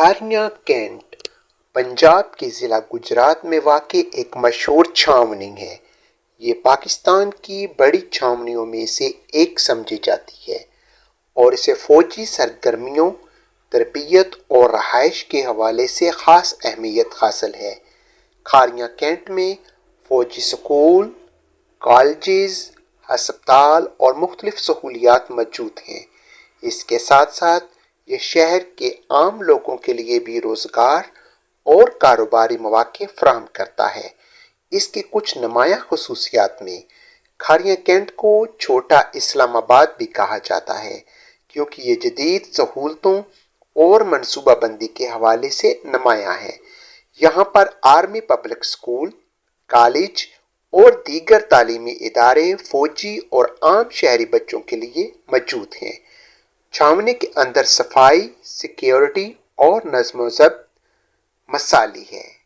کھاریا Kent Punjab کے ضلع گجرات میں واقع ایک مشہور چھاؤنی ہے۔ یہ پاکستان کی بڑی چھاؤنیوں میں سے ایک سمجھی جاتی ہے اور اسے فوجی سرگرمیوں، تربیت اور رہائش کے حوالے سے خاص اہمیت حاصل ہے۔ کھاریا کینٹ میں فوجی اسکول، کالجز، ہسپتال اور مختلف سہولیات موجود ہیں۔ اس کے ساتھ ساتھ یہ شہر کے عام لوگوں کے لیے بھی روزگار اور کاروباری مواقع فراہم کرتا ہے۔ اس کی کچھ نمایاں خصوصیات میں کھاریا کینٹ کو چھوٹا اسلام آباد بھی کہا جاتا ہے کیونکہ یہ جدید سہولتوں اور منصوبہ بندی کے حوالے سے نمایاں ہے۔ یہاں پر آرمی پبلک اسکول، کالج اور دیگر تعلیمی ادارے فوجی اور عام شہری بچوں کے لیے موجود ہیں۔ چھاؤنی کے اندر صفائی، سیکیورٹی اور نظم و ضبط مثالی ہے۔